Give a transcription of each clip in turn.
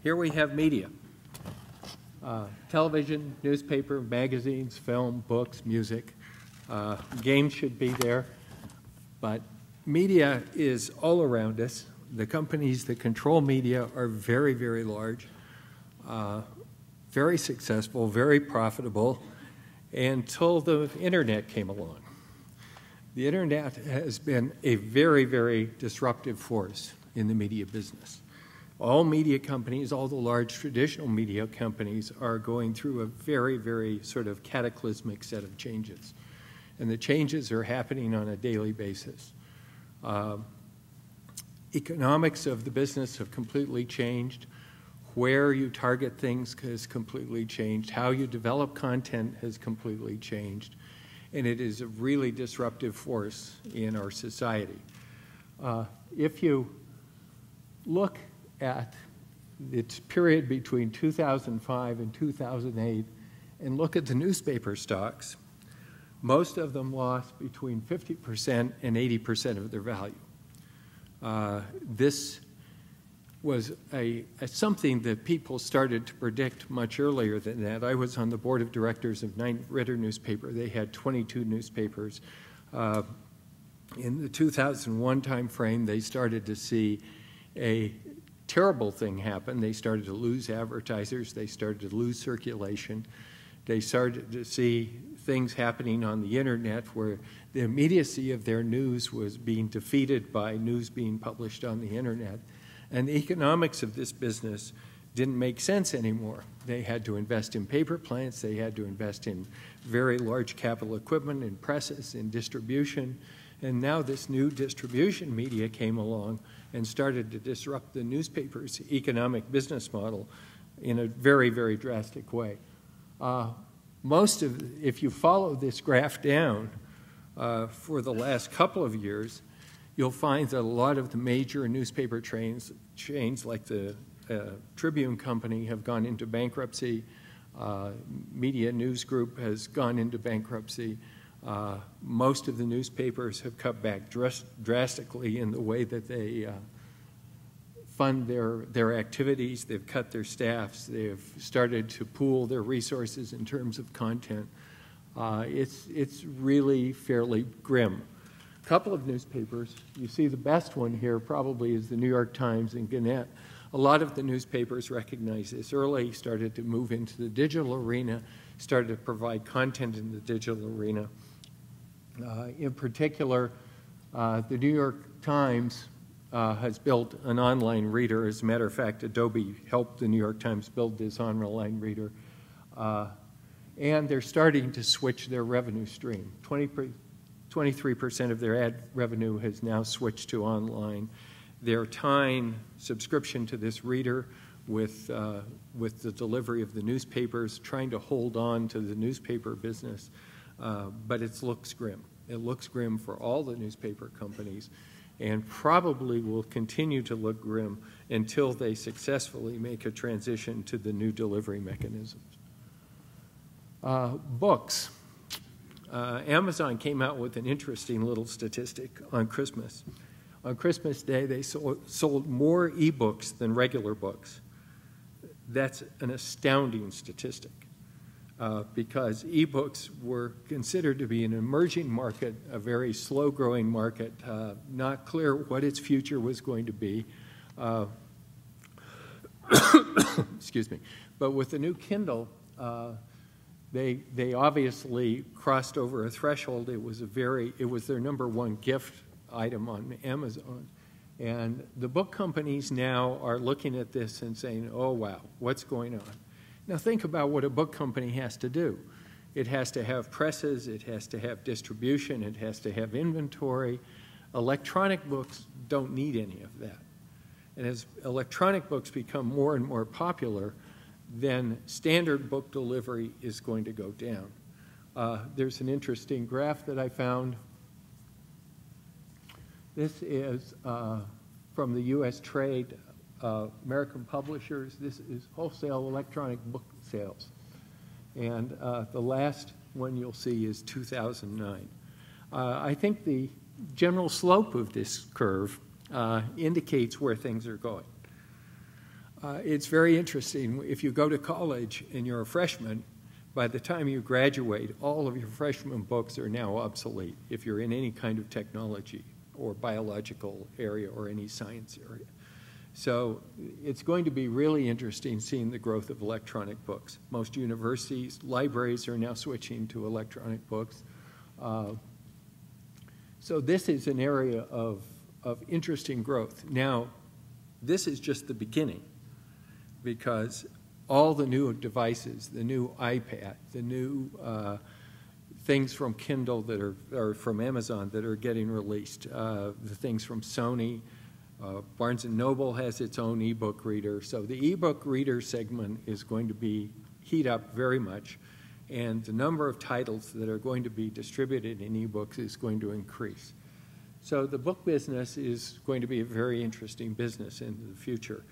here we have media. Television, newspaper, magazines, film, books, music. Games should be there. But media is all around us. The companies that control media are very, very large, very successful, very profitable, until the internet came along. The internet has been a very, very disruptive force in the media business. All media companies, all the large traditional media companies are going through a very, very sort of cataclysmic set of changes. And the changes are happening on a daily basis. Economics of the business have completely changed. Where you target things has completely changed. How you develop content has completely changed. And it is a really disruptive force in our society. If you look at its period between 2005 and 2008 and look at the newspaper stocks, most of them lost between 50% and 80% of their value. This was something that people started to predict much earlier than that. I was on the board of directors of Knight Ridder newspaper. They had 22 newspapers. In the 2001 time frame, they started to see a terrible thing happen. They started to lose advertisers. They started to lose circulation. They started to see things happening on the internet where the immediacy of their news was being defeated by news being published on the internet. And the economics of this business didn't make sense anymore. They had to invest in paper plants. They had to invest in very large capital equipment, in presses, in distribution. And now this new distribution media came along and started to disrupt the newspaper's economic business model in a very, very drastic way. If you follow this graph down for the last couple of years, you'll find that a lot of the major newspaper chains like the Tribune Company have gone into bankruptcy. Media News Group has gone into bankruptcy. Most of the newspapers have cut back drastically in the way that they fund their activities. They've cut their staffs. They've started to pool their resources in terms of content. It's really fairly grim. A couple of newspapers, you see the best one here probably is the New York Times and Gannett. A lot of the newspapers recognized this early, started to move into the digital arena, started to provide content in the digital arena. In particular, the New York Times has built an online reader. As a matter of fact, Adobe helped the New York Times build this online reader. And they're starting to switch their revenue stream. 23% of their ad revenue has now switched to online. They're tying subscription to this reader with the delivery of the newspapers, trying to hold on to the newspaper business. But it looks grim. It looks grim for all the newspaper companies and probably will continue to look grim until they successfully make a transition to the new delivery mechanisms. Books. Amazon came out with an interesting little statistic on Christmas. On Christmas Day, they sold more e-books than regular books. That's an astounding statistic because e-books were considered to be an emerging market, a very slow-growing market, not clear what its future was going to be. Excuse me. But with the new Kindle, they obviously crossed over a threshold. It was their number one gift item on Amazon. And the book companies now are looking at this and saying, oh, wow, what's going on? Now think about what a book company has to do. It has to have presses, it has to have distribution, it has to have inventory. Electronic books don't need any of that. And as electronic books become more and more popular, then standard book delivery is going to go down. There's an interesting graph that I found. This is from the U.S. Trade, American Publishers. This is wholesale electronic book sales. And the last one you'll see is 2009. I think the general slope of this curve indicates where things are going. It's very interesting. If you go to college and you're a freshman, by the time you graduate, all of your freshman books are now obsolete if you're in any kind of technology or biological area or any science area. So it's going to be really interesting seeing the growth of electronic books. Most universities, libraries are now switching to electronic books. So this is an area of interesting growth. Now, this is just the beginning, because all the new devices, the new iPad, the new things from Kindle that are from Amazon that are getting released, the things from Sony, Barnes & Noble has its own ebook reader. So the ebook reader segment is going to heat up very much, and the number of titles that are going to be distributed in ebooks is going to increase. So the book business is going to be a very interesting business in the future,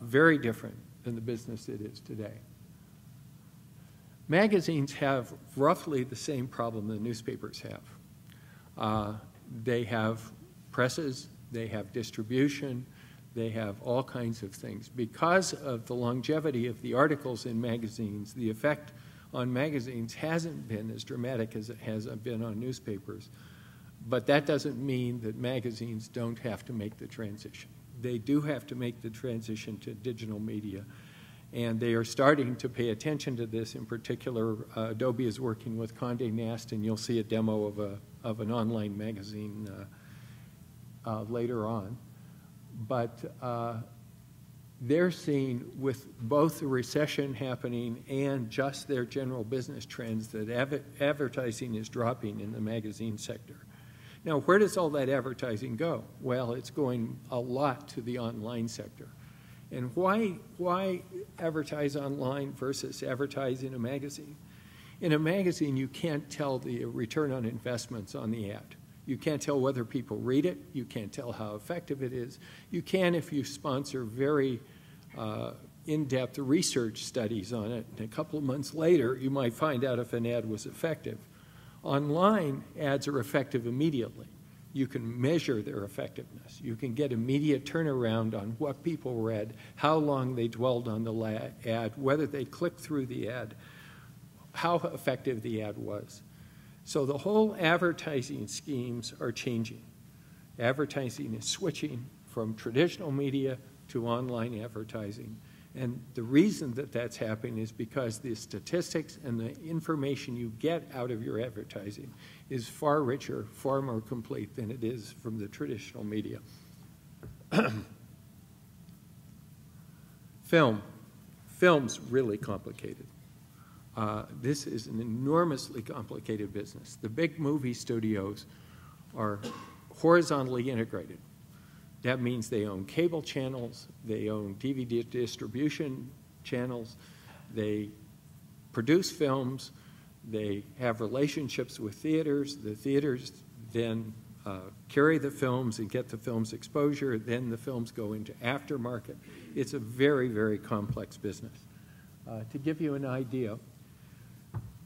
very different than the business it is today. Magazines have roughly the same problem that newspapers have. They have presses, they have distribution, they have all kinds of things. Because of the longevity of the articles in magazines, the effect on magazines hasn't been as dramatic as it has been on newspapers. But that doesn't mean that magazines don't have to make the transition. They do have to make the transition to digital media. And they are starting to pay attention to this. In particular, Adobe is working with Condé Nast, and you'll see a demo of an online magazine later on. But they're seeing, with both the recession happening and just their general business trends, that advertising is dropping in the magazine sector. Now, where does all that advertising go? Well, it's going a lot to the online sector. And why advertise online versus advertise in a magazine? In a magazine, you can't tell the return on investments on the ad. You can't tell whether people read it. You can't tell how effective it is. You can if you sponsor very in-depth research studies on it. And a couple of months later, you might find out if an ad was effective. Online, ads are effective immediately. You can measure their effectiveness. You can get immediate turnaround on what people read, how long they dwelled on the ad, whether they clicked through the ad, how effective the ad was. So the whole advertising schemes are changing. Advertising is switching from traditional media to online advertising. And the reason that that's happening is because the statistics and the information you get out of your advertising is far richer, far more complete than it is from the traditional media. Film's really complicated. This is an enormously complicated business. The big movie studios are horizontally integrated. That means they own cable channels, they own DVD distribution channels, they produce films, they have relationships with theaters. The theaters then carry the films and get the films exposure. Then the films go into aftermarket. It's a very, very complex business. To give you an idea,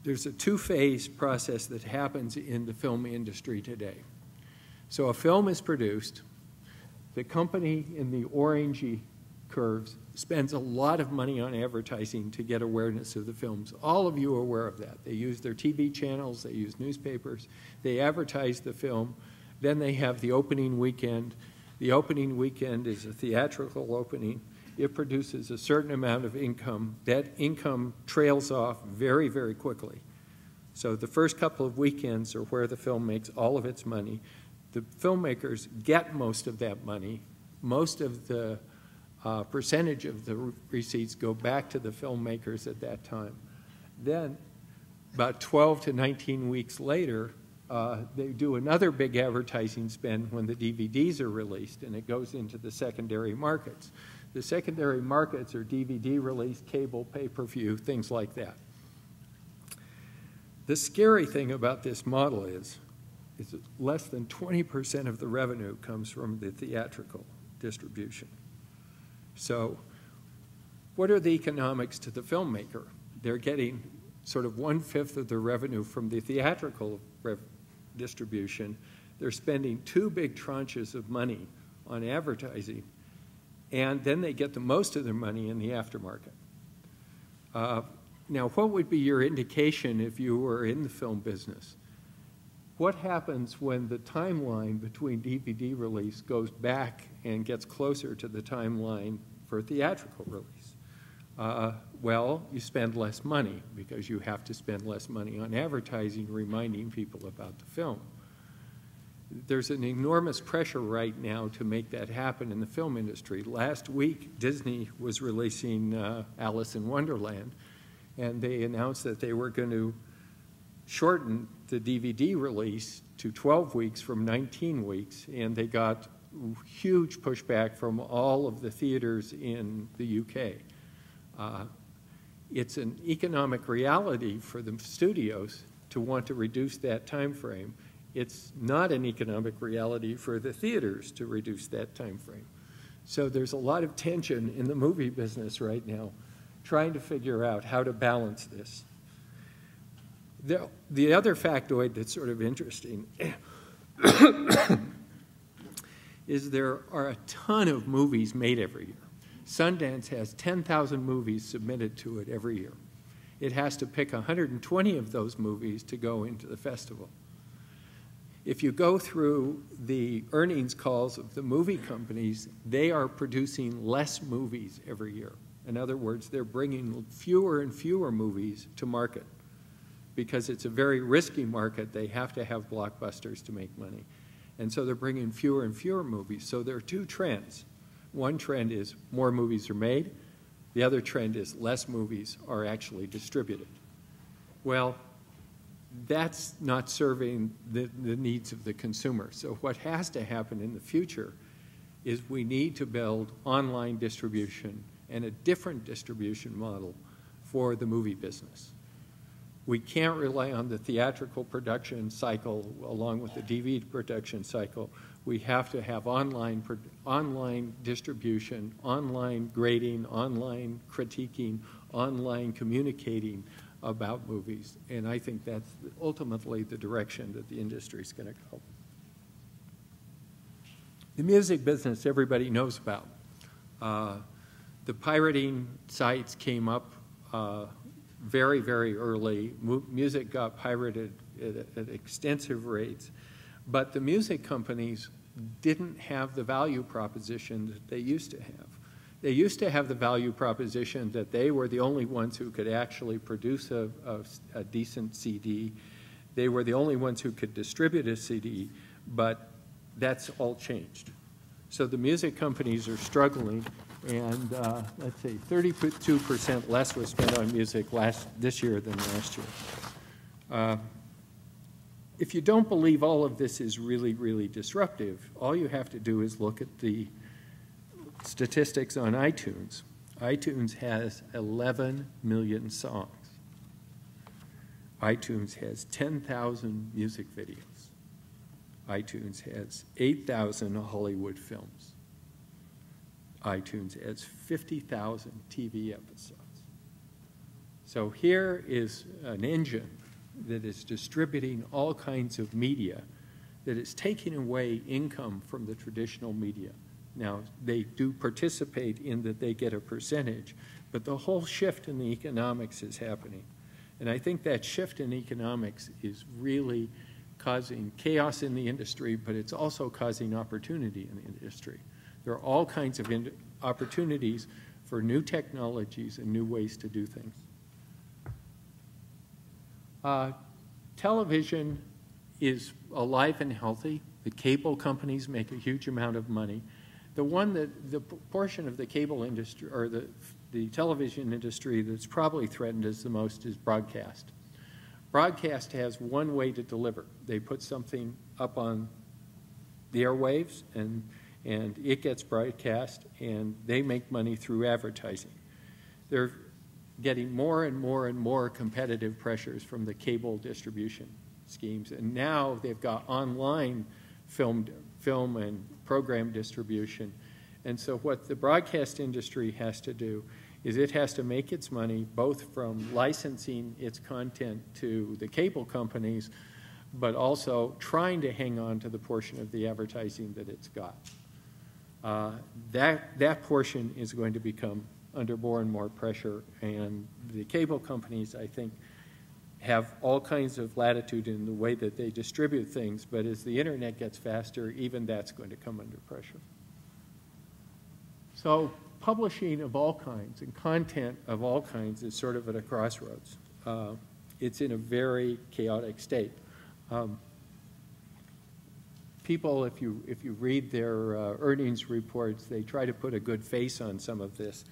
there's a two-phase process that happens in the film industry today. So a film is produced. The company in the orangey curves spends a lot of money on advertising to get awareness of the films. All of you are aware of that. They use their TV channels, they use newspapers, they advertise the film, then they have the opening weekend. The opening weekend is a theatrical opening. It produces a certain amount of income. That income trails off very, very quickly. So the first couple of weekends are where the film makes all of its money. The filmmakers get most of that money. Most of the percentage of the receipts go back to the filmmakers at that time. Then, about 12 to 19 weeks later, they do another big advertising spend when the DVDs are released, and it goes into the secondary markets. The secondary markets are DVD release, cable, pay-per-view, things like that. The scary thing about this model is that less than 20% of the revenue comes from the theatrical distribution. So what are the economics to the filmmaker? They're getting sort of 1/5 of their revenue from the theatrical distribution. They're spending two big tranches of money on advertising, and then they get the most of their money in the aftermarket. Now, what would be your indication if you were in the film business? What happens when the timeline between DVD release goes back and gets closer to the timeline for theatrical release? Well, you spend less money because you have to spend less money on advertising, reminding people about the film. There's an enormous pressure right now to make that happen in the film industry. Last week, Disney was releasing Alice in Wonderland, and they announced that they were going to shorten the DVD release to 12 weeks from 19 weeks, and they got huge pushback from all of the theaters in the UK. It's an economic reality for the studios to want to reduce that time frame. It's not an economic reality for the theaters to reduce that time frame. So there's a lot of tension in the movie business right now, trying to figure out how to balance this. The other factoid that's sort of interesting is there are a ton of movies made every year. Sundance has 10,000 movies submitted to it every year. It has to pick 120 of those movies to go into the festival. If you go through the earnings calls of the movie companies, they are producing less movies every year. In other words, they're bringing fewer and fewer movies to market because it's a very risky market. They have to have blockbusters to make money. And so they're bringing fewer and fewer movies. So there are two trends. One trend is more movies are made. The other trend is less movies are actually distributed. Well, that's not serving the needs of the consumer. So what has to happen in the future is we need to build online distribution and a different distribution model for the movie business. We can't rely on the theatrical production cycle along with the DVD production cycle. We have to have online distribution, online grading, online critiquing, online communicating about movies. And I think that's ultimately the direction that the industry is going to go. The music business everybody knows about. The pirating sites came up very, very early. Music got pirated at extensive rates. But the music companies didn't have the value proposition that they used to have. They used to have the value proposition that they were the only ones who could actually produce a decent CD. They were the only ones who could distribute a CD, but that's all changed. So the music companies are struggling, and let's say 32% less was spent on music this year than last year. If you don't believe all of this is really, really disruptive, all you have to do is look at the statistics on iTunes. iTunes has 11 million songs. iTunes has 10,000 music videos. iTunes has 8,000 Hollywood films. iTunes has 50,000 TV episodes. So here is an engine that is distributing all kinds of media, that is taking away income from the traditional media. Now, they do participate in that they get a percentage, but the whole shift in the economics is happening. And I think that shift in economics is really causing chaos in the industry, but it's also causing opportunity in the industry. There are all kinds of opportunities for new technologies and new ways to do things. Television is alive and healthy. The cable companies make a huge amount of money. The portion of the cable industry, or the television industry that's probably threatened as the most is broadcast. Broadcast has one way to deliver. They put something up on the airwaves, and it gets broadcast, and they make money through advertising. They're getting more and more and more competitive pressures from the cable distribution schemes, and now they've got online film and program distribution. And so what the broadcast industry has to do is it has to make its money both from licensing its content to the cable companies, but also trying to hang on to the portion of the advertising that it's got. That portion is going to become under more and more pressure, and the cable companies, I think, have all kinds of latitude in the way that they distribute things, but as the internet gets faster, even that's going to come under pressure. So publishing of all kinds and content of all kinds is sort of at a crossroads. It's in a very chaotic state. People, if you read their earnings reports, they try to put a good face on some of this,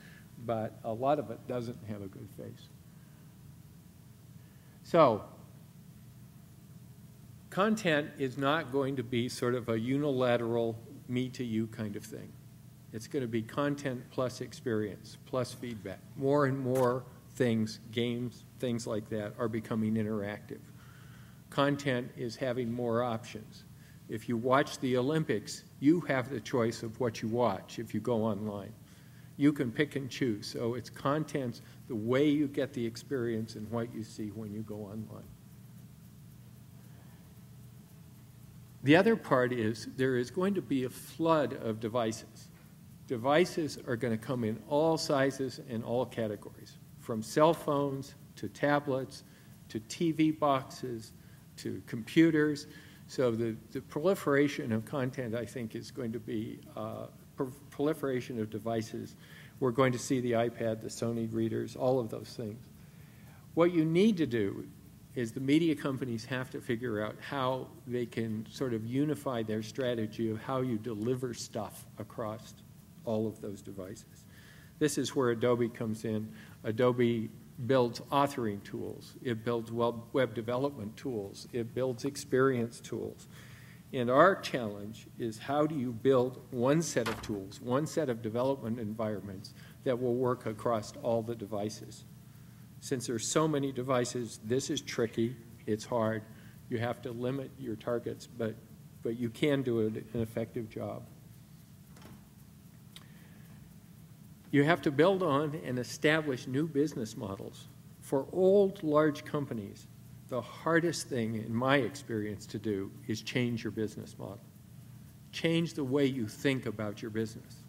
but a lot of it doesn't have a good face. So, content is not going to be sort of a unilateral me-to-you kind of thing. It's going to be content plus experience, plus feedback. More and more things, games, things like that, are becoming interactive. Content is having more options. If you watch the Olympics, you have the choice of what you watch if you go online. You can pick and choose. So it's content, the way you get the experience and what you see when you go online. The other part is there is going to be a flood of devices. Devices are going to come in all sizes and all categories, from cell phones to tablets to TV boxes to computers. So the proliferation of content, I think, is going to be proliferation of devices. We're going to see the iPad, the Sony readers, all of those things. What you need to do is the media companies have to figure out how they can sort of unify their strategy of how you deliver stuff across all of those devices. This is where Adobe comes in. Adobe builds authoring tools. It builds web development tools. It builds experience tools. And our challenge is how do you build one set of tools, one set of development environments that will work across all the devices. Since there's so many devices, this is tricky. It's hard. You have to limit your targets, but you can do an effective job. You have to build on and establish new business models. For old, large companies, the hardest thing, in my experience, to do is change your business model. Change the way you think about your business.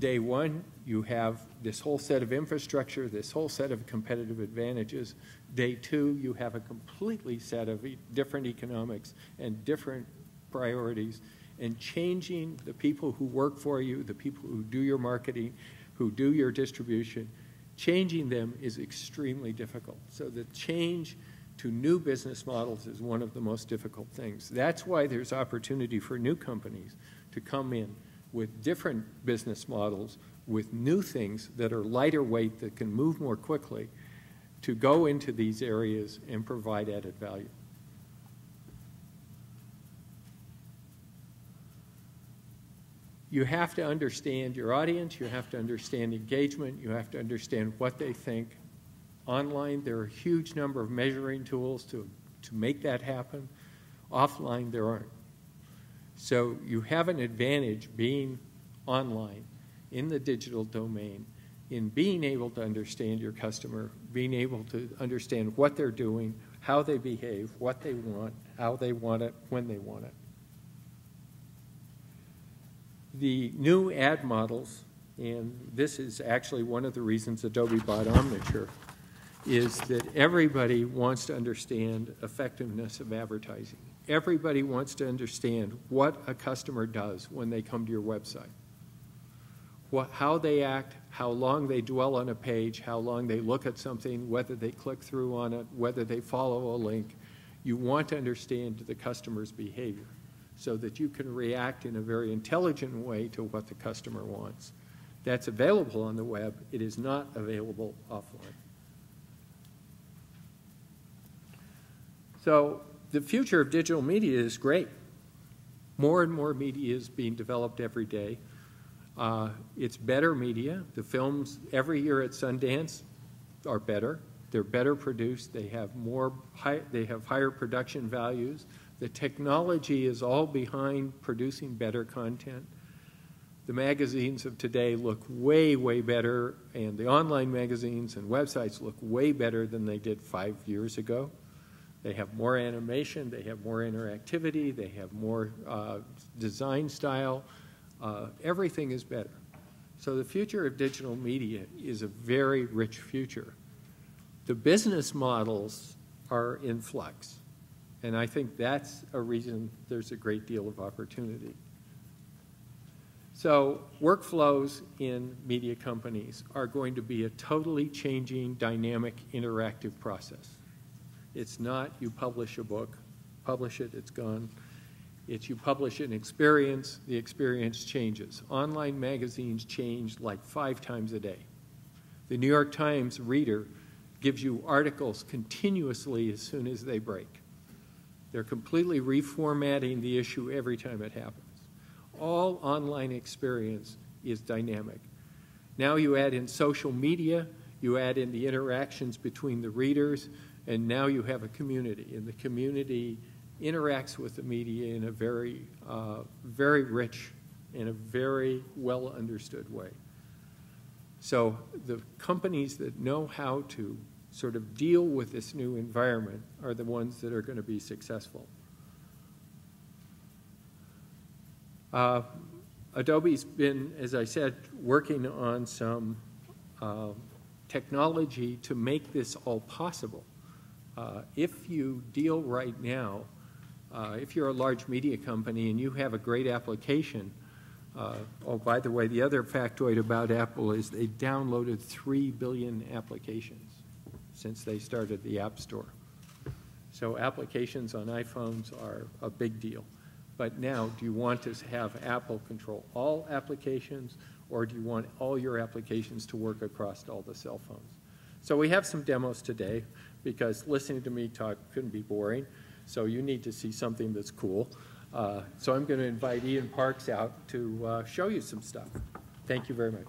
Day one, you have this whole set of infrastructure, this whole set of competitive advantages. Day two, you have a completely set of different economics and different priorities. And changing the people who work for you, the people who do your marketing, who do your distribution, changing them is extremely difficult. So the change to new business models is one of the most difficult things. That's why there's opportunity for new companies to come in with different business models, with new things that are lighter weight, that can move more quickly, to go into these areas and provide added value. You have to understand your audience, you have to understand engagement, you have to understand what they think. Online, there are a huge number of measuring tools to make that happen. Offline, there aren't. So you have an advantage being online in the digital domain, in being able to understand your customer, being able to understand what they're doing, how they behave, what they want, how they want it, when they want it. The new ad models, and this is actually one of the reasons Adobe bought Omniture, is that everybody wants to understand effectiveness of advertising. Everybody wants to understand what a customer does when they come to your website. How they act, how long they dwell on a page, how long they look at something, whether they click through on it, whether they follow a link. You want to understand the customer's behavior so that you can react in a very intelligent way to what the customer wants. That's available on the web. It is not available offline. So the future of digital media is great. More and more media is being developed every day. It's better media. The films every year at Sundance are better. They're better produced. They have higher production values. The technology is all behind producing better content. The magazines of today look way, way better, and the online magazines and websites look way better than they did 5 years ago. They have more animation, they have more interactivity, they have more design style. Everything is better. So the future of digital media is a very rich future. The business models are in flux, and I think that's a reason there's a great deal of opportunity. So workflows in media companies are going to be a totally changing, dynamic, interactive process. It's not you publish a book, publish it, it's gone. It's you publish an experience, the experience changes. Online magazines change like 5 times a day. The New York Times reader gives you articles continuously as soon as they break. They're completely reformatting the issue every time it happens. All online experience is dynamic. Now you add in social media, you add in the interactions between the readers, and now you have a community, and the community interacts with the media in a very, very rich and a very well understood way. So the companies that know how to sort of deal with this new environment are the ones that are going to be successful. Adobe's been, as I said, working on some technology to make this all possible. If you deal right now, if you're a large media company and you have a great application, oh, by the way, the other factoid about Apple is they downloaded 3 billion applications since they started the App Store. So applications on iPhones are a big deal. But now, do you want to have Apple control all applications, or do you want all your applications to work across all the cell phones? So we have some demos today, because listening to me talk couldn't be boring. So you need to see something that's cool. So I'm going to invite Ian Parks out to show you some stuff. Thank you very much.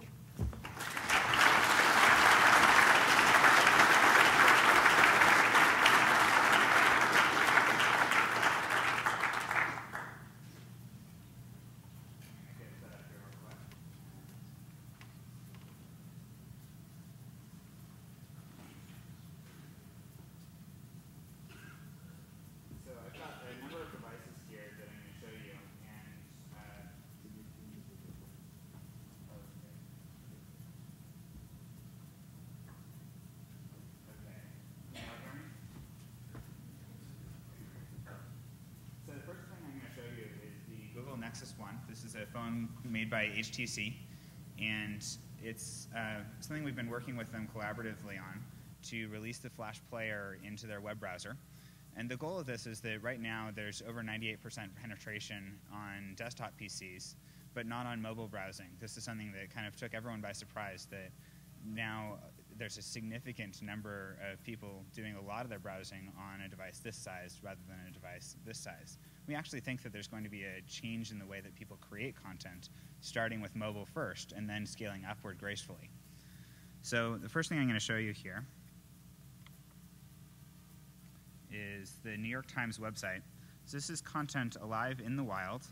This is a phone made by HTC, and it's something we've been working with them collaboratively on to release the Flash player into their web browser. And the goal of this is that right now there's over 98% penetration on desktop PCs, but not on mobile browsing. This is something that kind of took everyone by surprise, that now there's a significant number of people doing a lot of their browsing on a device this size rather than a device this size. We actually think that there's going to be a change in the way that people create content, starting with mobile first and then scaling upward gracefully. So the first thing I'm going to show you here is the New York Times website. So this is content alive in the wild,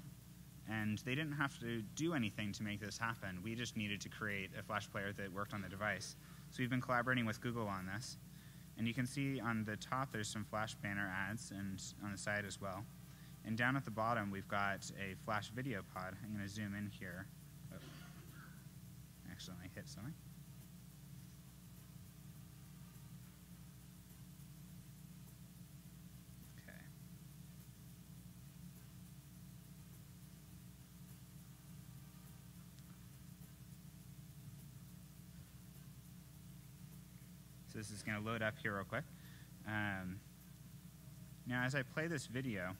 and they didn't have to do anything to make this happen. We just needed to create a Flash player that worked on the device. So we've been collaborating with Google on this. And you can see on the top there's some Flash banner ads, and on the side as well. And down at the bottom we've got a Flash video pod. I'm going to zoom in here. Oh, accidentally hit something. Okay. So this is going to load up here real quick. Now as I play this video,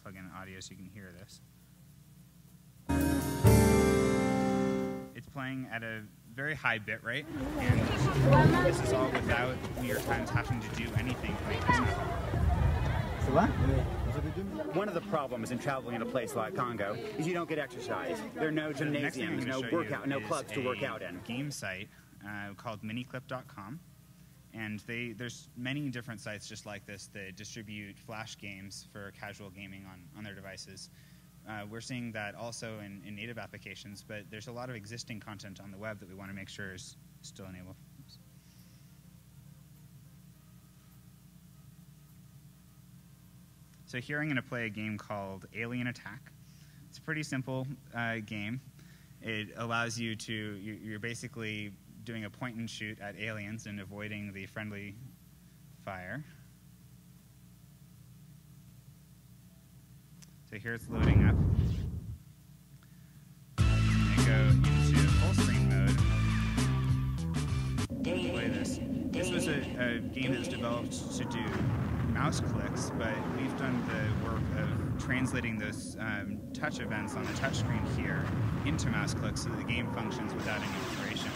plug in audio so you can hear this. It's playing at a very high bit rate, and this is all without New York Times having to do anything to make this happen. One of the problems in traveling in a place like Congo is you don't get exercise. There are no gymnasiums, no workout, no clubs to work out in. Game site called miniclip.com. And there's many different sites just like this that distribute Flash games for casual gaming on their devices. We're seeing that also in native applications, but there's a lot of existing content on the web that we want to make sure is still enabled. Oops. So here I'm going to play a game called Alien Attack. It's a pretty simple game. It allows you to, you're basically doing a point and shoot at aliens and avoiding the friendly fire. So here it's loading up. I'm going to go into full screen mode. Play this. This was a game that was developed to do mouse clicks, but we've done the work of translating those touch events on the touch screen here into mouse clicks so that the game functions without any iteration.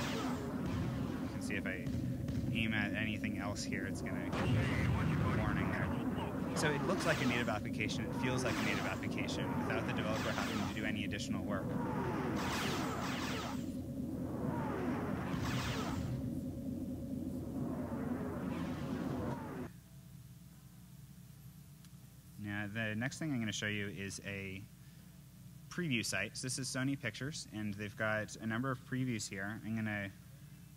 You can see if I aim at anything else here, it's going to give a warning there. So it looks like a native application, it feels like a native application without the developer having to do any additional work. Now, the next thing I'm going to show you is a preview site. So this is Sony Pictures, and they've got a number of previews here. I'm going to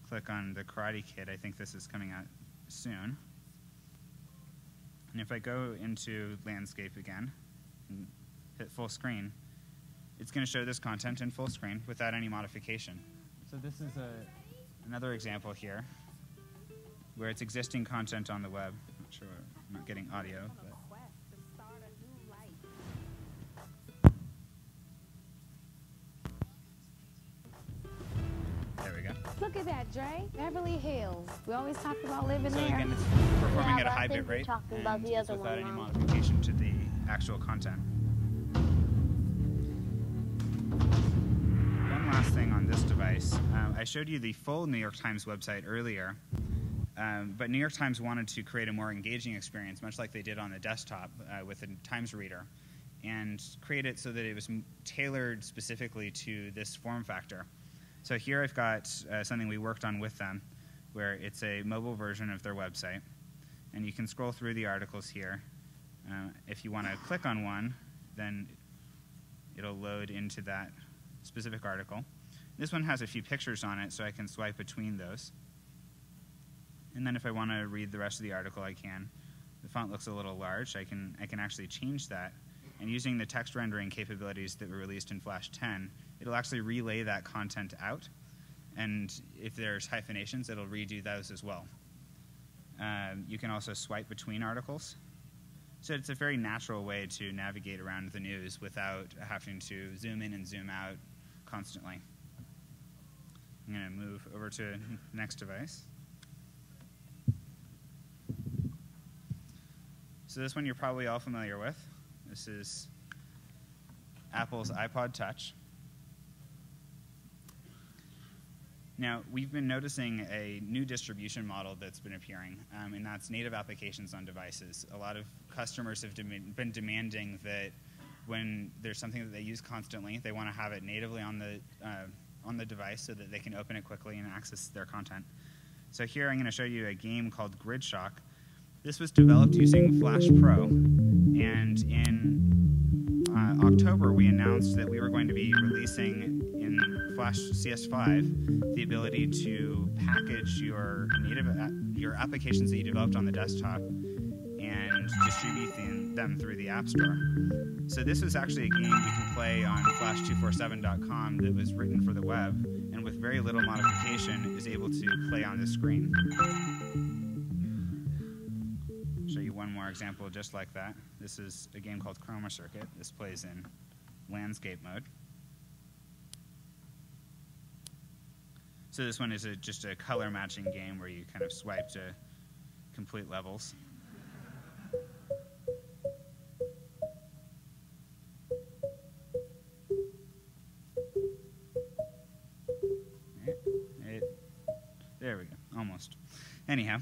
click on the Karate Kid. I think this is coming out soon. And if I go into landscape again and hit full screen, it's going to show this content in full screen without any modification. So this is another example here where it's existing content on the web. I'm not sure, I'm not getting audio. But there we go. Look at that, Dre. Beverly Hills. We always talk about living So there. again, it's performing at a high bit rate and the it's other without one, any Mom. modification to the actual content. One last thing on this device. I showed you the full New York Times website earlier, but New York Times wanted to create a more engaging experience, much like they did on the desktop with a Times Reader, and create it so that it was tailored specifically to this form factor. So here I've got something we worked on with them, where it's a mobile version of their website. And you can scroll through the articles here. If you want to click on one, then it'll load into that specific article. This one has a few pictures on it, so I can swipe between those. And then if I want to read the rest of the article, I can. The font looks a little large. I can actually change that. And using the text rendering capabilities that were released in Flash 10, it'll actually relay that content out. And if there's hyphenations, it'll redo those as well. You can also swipe between articles. So it's a very natural way to navigate around the news without having to zoom in and zoom out constantly. I'm going to move over to the next device. So this one you're probably all familiar with. This is Apple's iPod Touch. Now, we've been noticing a new distribution model that's been appearing, and that's native applications on devices. A lot of customers have been demanding that when there's something that they use constantly, they want to have it natively on the device so that they can open it quickly and access their content. So here I'm going to show you a game called Grid Shock. This was developed using Flash Pro, and in October we announced that we were going to be releasing in Flash CS5 the ability to package your applications that you developed on the desktop and distribute them through the App Store. So this was actually a game you can play on flash247.com that was written for the web, and with very little modification is able to play on the screen. Show you one more example just like that. This is a game called Chroma Circuit. This plays in landscape mode. So this one is just a color matching game where you kind of swipe to complete levels. There we go, almost. Anyhow.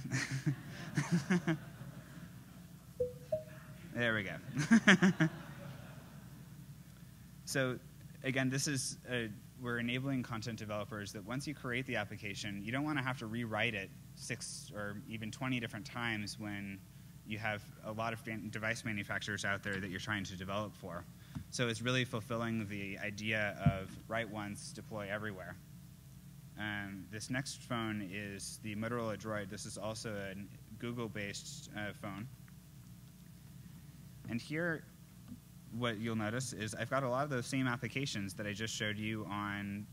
There we go. So again, this is we're enabling content developers that once you create the application, you don't want to have to rewrite it 6 or even 20 different times when you have a lot of device manufacturers out there that you're trying to develop for. So it's really fulfilling the idea of write once, deploy everywhere. This next phone is the Motorola Droid. This is also a Google-based phone. And here, what you'll notice is I've got a lot of those same applications that I just showed you on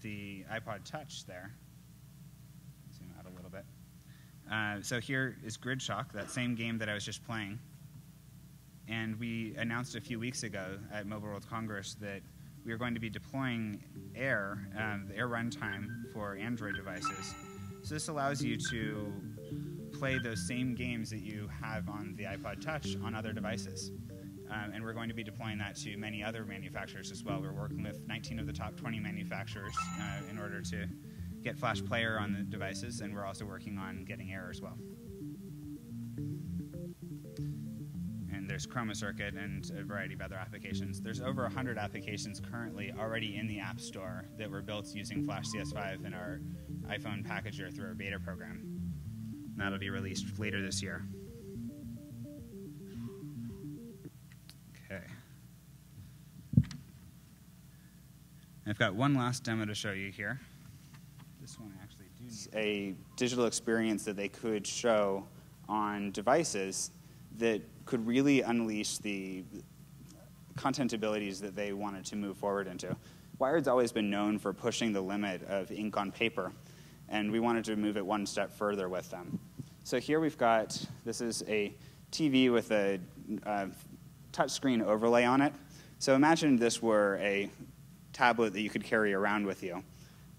the iPod Touch there. Zoom out a little bit. So here is Grid Shock, that same game that I was just playing. And we announced a few weeks ago at Mobile World Congress that we are going to be deploying Air, the Air runtime for Android devices. So this allows you to play those same games that you have on the iPod Touch on other devices. And we're going to be deploying that to many other manufacturers as well. We're working with 19 of the top 20 manufacturers in order to get Flash Player on the devices, and we're also working on getting Air as well. And there's Chroma Circuit and a variety of other applications. There's over 100 applications currently already in the App Store that were built using Flash CS5 in our iPhone packager through our beta program. And that'll be released later this year. Okay. I've got one last demo to show you here. This one I actually do need a digital experience that they could show on devices that could really unleash the content abilities that they wanted to move forward into. Wired's always been known for pushing the limit of ink on paper, and we wanted to move it one step further with them. So here we've got, this is a TV with a touchscreen overlay on it. So imagine this were a tablet that you could carry around with you.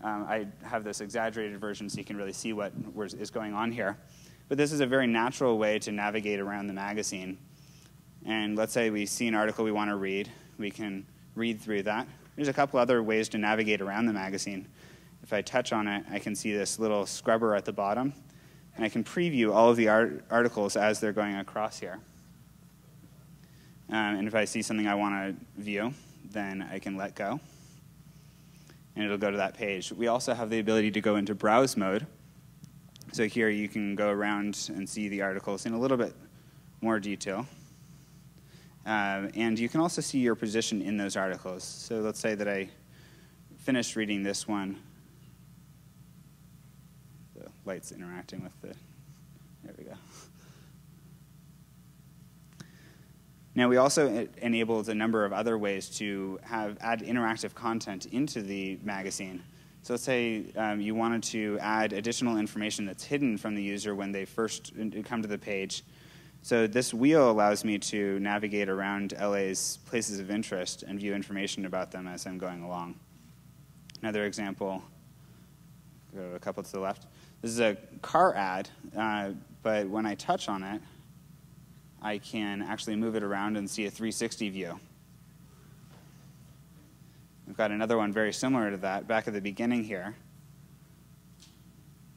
I have this exaggerated version so you can really see what is going on here. But this is a very natural way to navigate around the magazine. And let's say we see an article we want to read. We can read through that. There's a couple other ways to navigate around the magazine. If I touch on it, I can see this little scrubber at the bottom. And I can preview all of the articles as they're going across here. And if I see something I want to view, then I can let go. And it'll go to that page. We also have the ability to go into browse mode. So here you can go around and see the articles in a little bit more detail. And you can also see your position in those articles. So let's say that I finished reading this one. The light's interacting with the, there we go. Now we also enabled a number of other ways to add interactive content into the magazine. So let's say you wanted to add additional information that's hidden from the user when they first come to the page. So this wheel allows me to navigate around LA's places of interest and view information about them as I'm going along. Another example, go a couple to the left. This is a car ad, but when I touch on it, I can actually move it around and see a 360 view. We've got another one very similar to that back at the beginning here.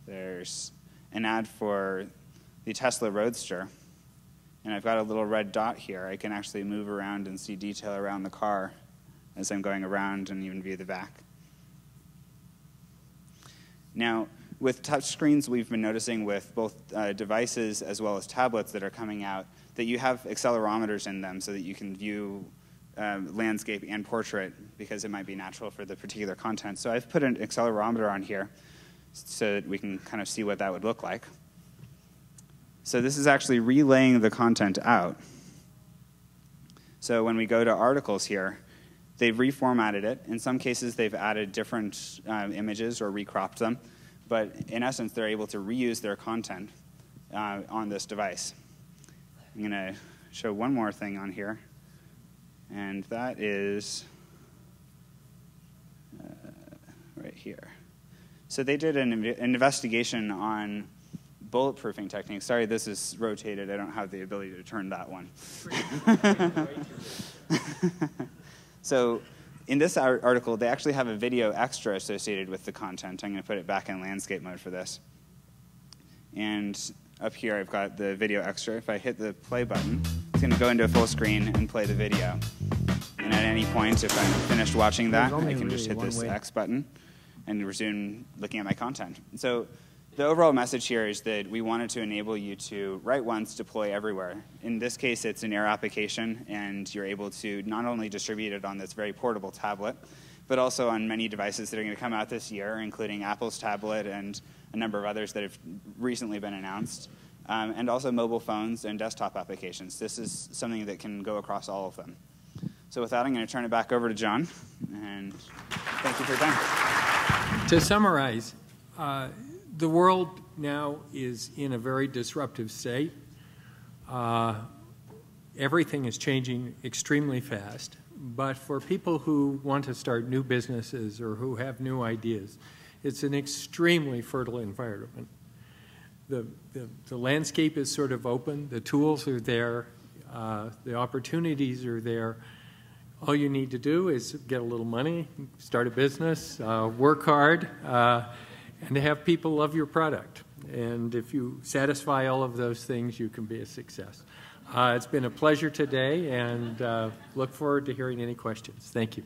There's an ad for the Tesla Roadster. And I've got a little red dot here. I can actually move around and see detail around the car as I'm going around and even view the back. Now, with touchscreens, we've been noticing with both devices as well as tablets that are coming out that you have accelerometers in them so that you can view landscape and portrait because it might be natural for the particular content. So I've put an accelerometer on here so that we can kind of see what that would look like. So this is actually relaying the content out. So when we go to articles here, they've reformatted it. In some cases, they've added different images or recropped them. But in essence, they're able to reuse their content on this device. I'm going to show one more thing on here. And that is right here. So they did an investigation on bulletproofing techniques. Sorry, this is rotated. I don't have the ability to turn that one. So in this article, they actually have a video extra associated with the content. I'm going to put it back in landscape mode for this. And up here, I've got the video extra. If I hit the play button, it's going to go into a full screen and play the video. And at any point, if I'm finished watching that, I can just hit this X button and resume looking at my content. So the overall message here is that we wanted to enable you to write once, deploy everywhere. In this case, it's an Air application, and you're able to not only distribute it on this very portable tablet, but also on many devices that are going to come out this year, including Apple's tablet and a number of others that have recently been announced. and also mobile phones and desktop applications. This is something that can go across all of them. So with that, I'm going to turn it back over to John, and thank you for your time. To summarize, the world now is in a very disruptive state. Everything is changing extremely fast, but for people who want to start new businesses or who have new ideas, it's an extremely fertile environment. The landscape is sort of open, the tools are there, the opportunities are there. All you need to do is get a little money, start a business, work hard, and have people love your product. And if you satisfy all of those things, you can be a success. It's been a pleasure today, and look forward to hearing any questions. Thank you.